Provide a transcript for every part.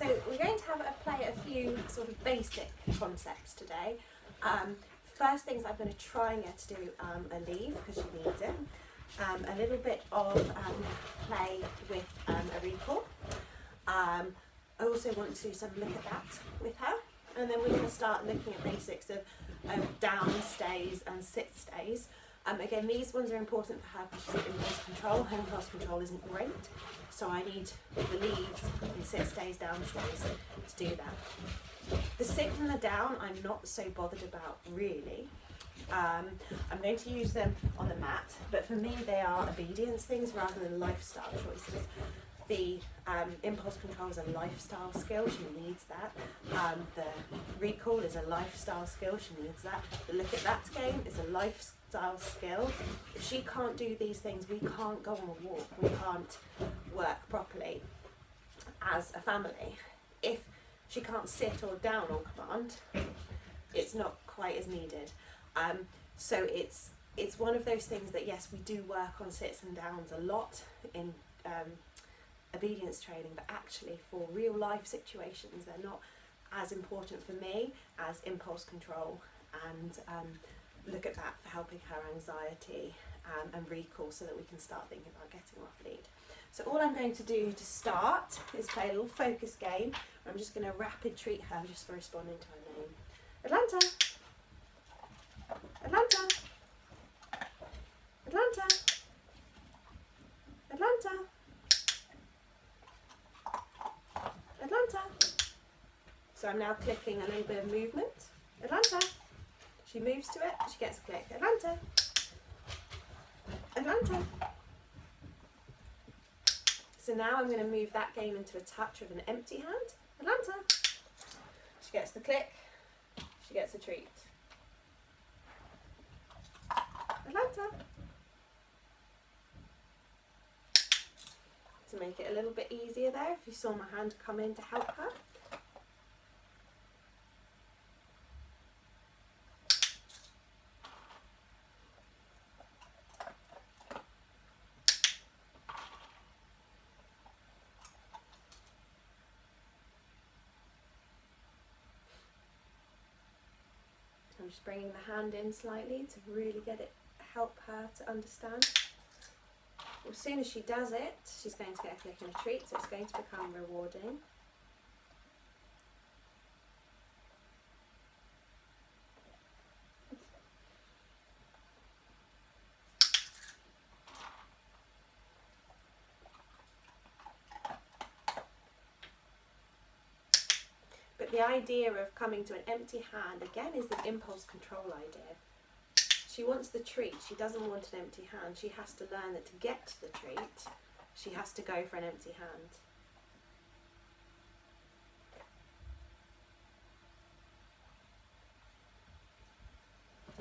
So we're going to have a play a few sort of basic concepts today. First things I'm going to try and get to do a leave because she needs it. A little bit of play with a recall. I also want to sort of look at that with her, and then we're going to start looking at basics of down stays and sit stays. Again, these ones are important for her because she's in impulse control. Her impulse control isn't great, so I need the leaves and sit stays, down stays to do that. The sit and the down I'm not so bothered about really. I'm going to use them on the mat, but for me they are obedience things rather than lifestyle choices. The impulse control is a lifestyle skill, she needs that. The recall is a lifestyle skill, she needs that. The look at that game is a lifestyle skill. If she can't do these things, we can't go on a walk, we can't work properly as a family. If she can't sit or down on command, it's not quite as needed. So it's one of those things that yes, we do work on sits and downs a lot in obedience training, but actually for real life situations they're not as important for me as impulse control and look at that for helping her anxiety and recall so that we can start thinking about getting off lead. So all I'm going to do to start is play a little focus game. I'm just going to rapid treat her just for responding to her name. Atlanta! Atlanta! Atlanta! Atlanta! Atlanta! So I'm now clicking a little bit of movement. Atlanta! She moves to it, she gets a click. Atlanta! Atlanta! So now I'm going to move that game into a touch with an empty hand. Atlanta! She gets the click, she gets a treat. Atlanta! To make it a little bit easier there, if you saw my hand come in to help her. I'm just bringing the hand in slightly to really help her to understand. As soon as she does it, she's going to get a click and a treat, so it's going to become rewarding. But the idea of coming to an empty hand, again, is the impulse control idea. She wants the treat, she doesn't want an empty hand. She has to learn that to get the treat, she has to go for an empty hand.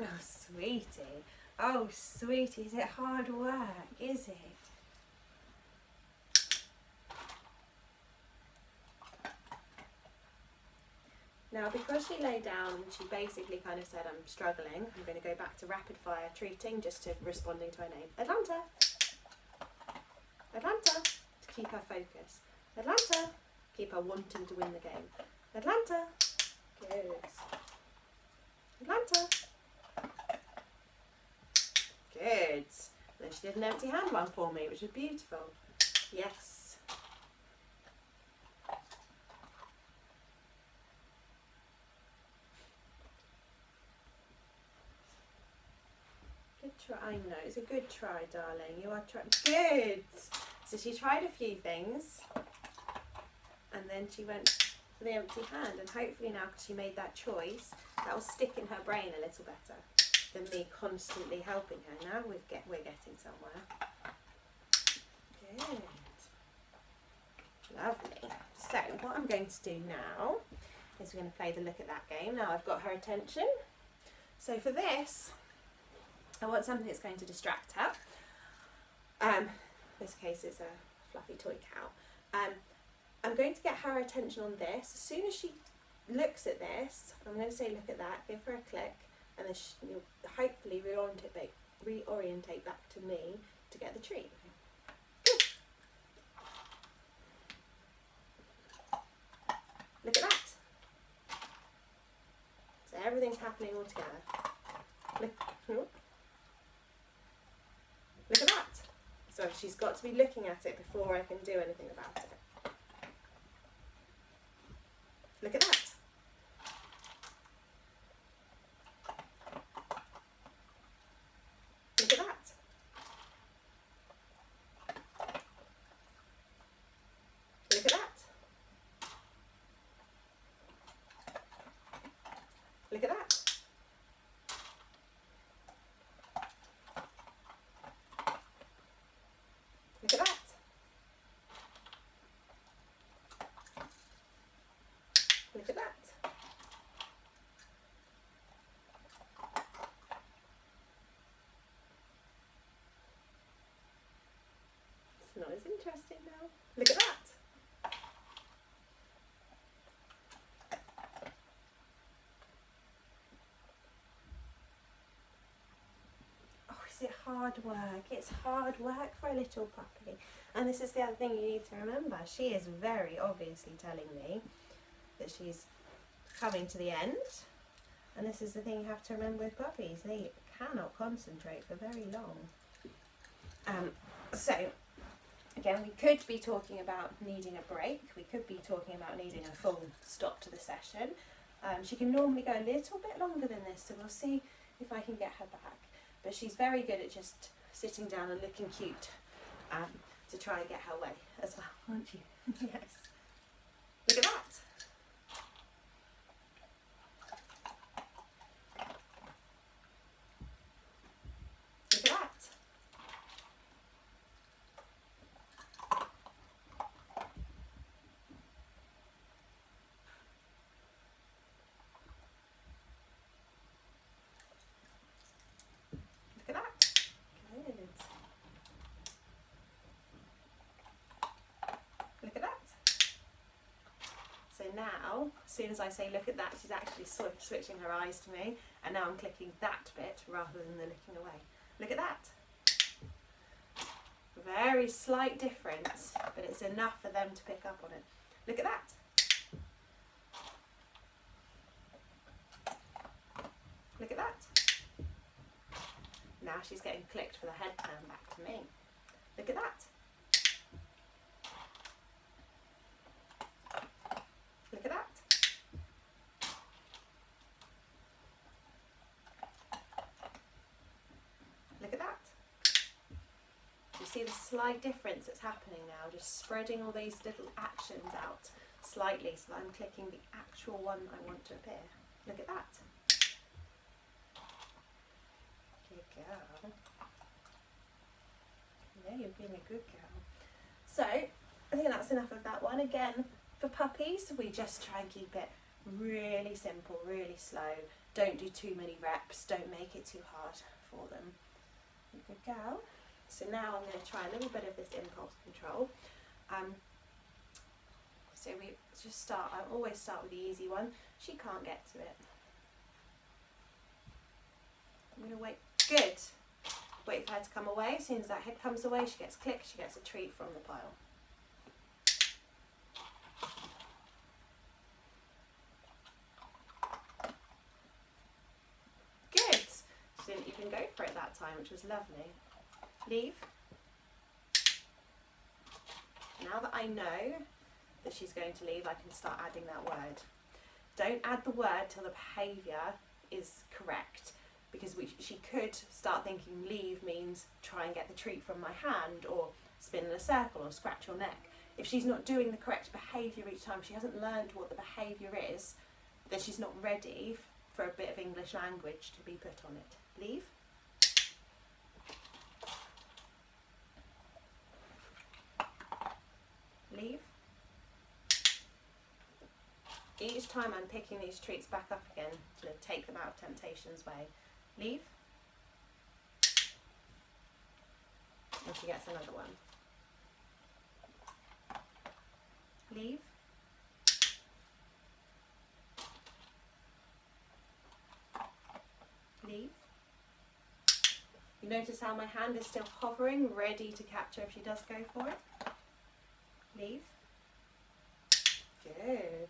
Oh, sweetie. Oh, sweetie, is it hard work, is it? Now, because she lay down and she basically kind of said, I'm struggling, I'm going to go back to rapid fire treating just to responding to her name. Atlanta! Atlanta! To keep her focus. Atlanta! Keep her wanting to win the game. Atlanta! Good. Atlanta! Good. Then she did an empty hand one for me, which was beautiful. Yes. Good try. I know, it's a good try, darling. You are trying. Good! So she tried a few things and then she went for the empty hand, and hopefully now, because she made that choice, that will stick in her brain a little better than me constantly helping her. Now we're getting somewhere. Good. Lovely. So what I'm going to do now is we're going to play the look at that game. Now I've got her attention. So for this, I want something that's going to distract her. This case is a fluffy toy cow. I'm going to get her attention on this. As soon as she looks at this, I'm going to say look at that, give her a click, and then you'll hopefully reorientate back to me to get the treat. Good. everything's happening all together. Look at that. So she's got to be looking at it before I can do anything about it. Look at that. Look at that. Look at that. Look at that. Look at that. Look at that. It's not as interesting now. Look at that. Is it hard work? It's hard work for a little puppy. And this is the other thing you need to remember. She is very obviously telling me that she's coming to the end. And this is the thing you have to remember with puppies. They cannot concentrate for very long. So, again, we could be talking about needing a break. We could be talking about needing a full stop to the session. She can normally go a little bit longer than this, so we'll see if I can get her back. But she's very good at just sitting down and looking cute to try and get her way as well, aren't you? Yes. Look at that. Look at that. Look at that. Good. Look at that. So now, as soon as I say look at that, she's actually switching her eyes to me, and now I'm clicking that bit rather than the looking away. Look at that. Very slight difference, but it's enough for them to pick up on it. Look at that. Look at that. Now she's getting clicked for the head turn back to me. Look at that. Look at that. Look at that. You see the slight difference that's happening now, just spreading all these little actions out slightly so that I'm clicking the actual one I want to appear. Look at that. Good girl. Yeah, you're being a good girl. So, I think that's enough of that one. Again, for puppies, we just try and keep it really simple, really slow. Don't do too many reps. Don't make it too hard for them. Good girl. So now I'm going to try a little bit of this impulse control. So we just start, I always start with the easy one. She can't get to it. I'm going to wait. Good. Wait for her to come away. As soon as that head comes away, she gets clicked, she gets a treat from the pile. Good. She didn't even go for it that time, which was lovely. Leave. Now that I know that she's going to leave, I can start adding that word. Don't add the word till the behaviour is correct, because she could start thinking leave means try and get the treat from my hand, or spin in a circle, or scratch your neck. If she's not doing the correct behaviour each time, she hasn't learned what the behaviour is, then she's not ready for a bit of English language to be put on it. Leave. Leave. Each time I'm picking these treats back up again to take them out of temptation's way. Leave. And she gets another one. Leave. Leave. You notice how my hand is still hovering, ready to catch her if she does go for it. Leave. Good.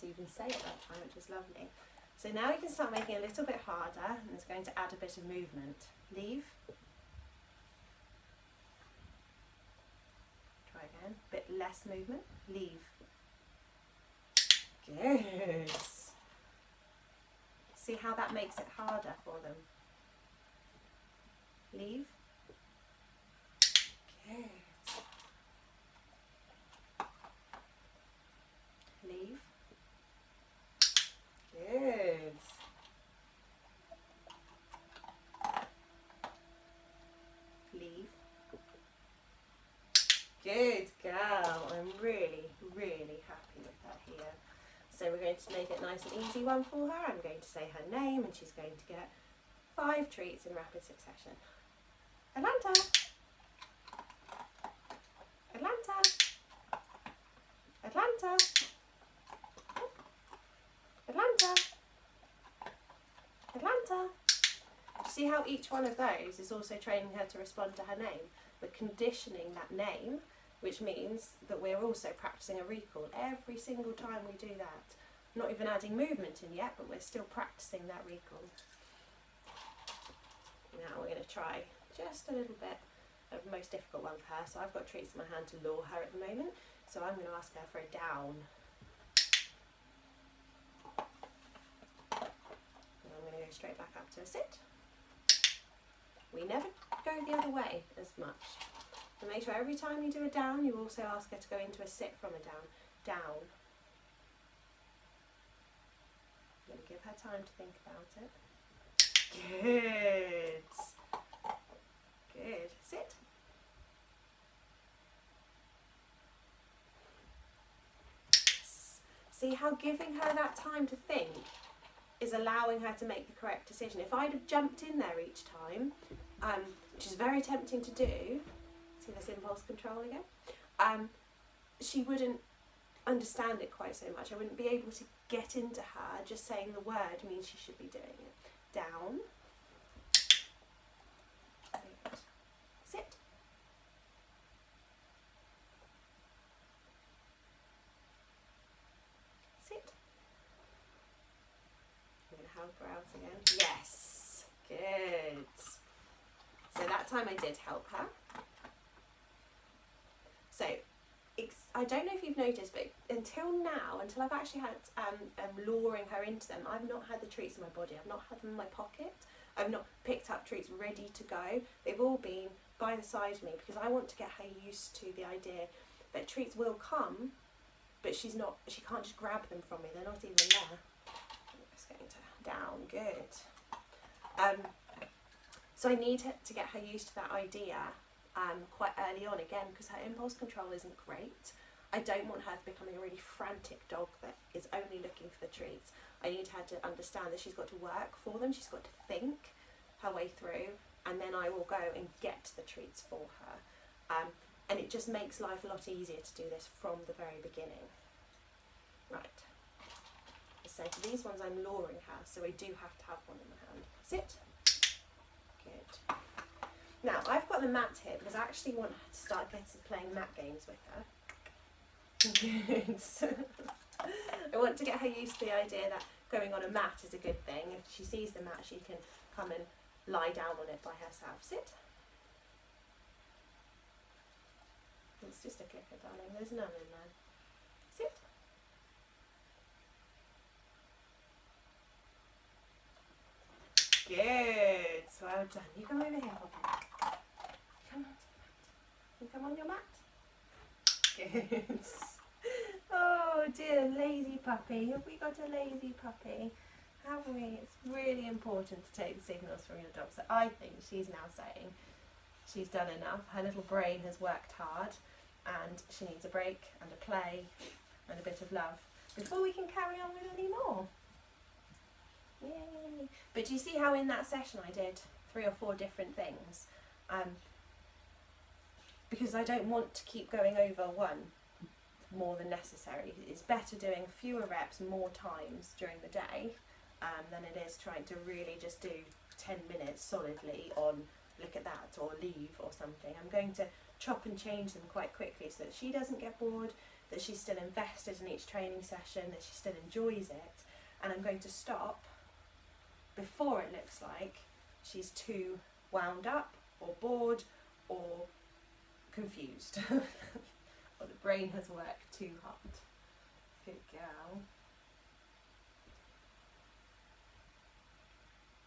to even say at that time, which is lovely. So now we can start making it a little bit harder, and it's going to add a bit of movement. Leave. Try again. Bit less movement. Leave. Good. See how that makes it harder for them. Leave. Good. Leave. Good. Leave. Good girl. I'm really, really happy with her here. So we're going to make it nice and easy one for her. I'm going to say her name and she's going to get 5 treats in rapid succession. Atlanta. Atlanta. Atlanta. Atlanta. Atlanta. See how each one of those is also training her to respond to her name. We're conditioning that name, which means that we're also practicing a recall every single time we do that. Not even adding movement in yet, but we're still practicing that recall. Now we're going to try just a little bit of the most difficult one for her. So I've got treats in my hand to lure her at the moment. So I'm going to ask her for a down. And I'm going to go straight back up to a sit. We never go the other way as much. So make sure every time you do a down, you also ask her to go into a sit from a down. Down. I'm going to give her time to think about it. Good. Good. Sit. See how giving her that time to think is allowing her to make the correct decision. If I'd have jumped in there each time, which is very tempting to do, see this impulse control again, she wouldn't understand it quite so much. I wouldn't be able to get into her. Just saying the word means she should be doing it. Down. Good. Sit. Sit. I'm going to help her out again. Yes. Good. So that time I did help her. So I don't know if you've noticed, but until now, until I've actually had luring her into them, I've not had the treats in my body. I've not had them in my pocket. I've not picked up treats ready to go. They've all been by the side of me because I want to get her used to the idea that treats will come, but she can't just grab them from me. They're not even there. I'm just going to down. Good. So I need to get her used to that idea quite early on again, because her impulse control isn't great. I don't want her becoming a really frantic dog that is only looking for the treats. I need her to understand that she's got to work for them, she's got to think her way through, and then I will go and get the treats for her. And it just makes life a lot easier to do this from the very beginning. Right. So for these ones I'm luring her, so I do have to have one in my hand. Sit. Good. Now, I've got the mat here because I actually want her to start playing mat games with her. Good. I want to get her used to the idea that going on a mat is a good thing. If she sees the mat, she can come and lie down on it by herself. Sit. It's just a clicker, darling. There's none in there. Sit. Good. Well done. You come over here, Poppy. Come on. You come on your mat. Good. Oh dear, lazy puppy. Have we got a lazy puppy? Have we? It's really important to take the signals from your dog. So I think she's now saying she's done enough. Her little brain has worked hard and she needs a break and a play and a bit of love before we can carry on with any more. Yay. But do you see how in that session I did 3 or 4 different things? Because I don't want to keep going over one more than necessary. It's better doing fewer reps more times during the day than it is trying to really just do 10 minutes solidly on look at that or leave or something. I'm going to chop and change them quite quickly so that she doesn't get bored, that she's still invested in each training session, that she still enjoys it, and I'm going to stop before it looks like she's too wound up or bored or confused or the brain has worked too hard. Good girl.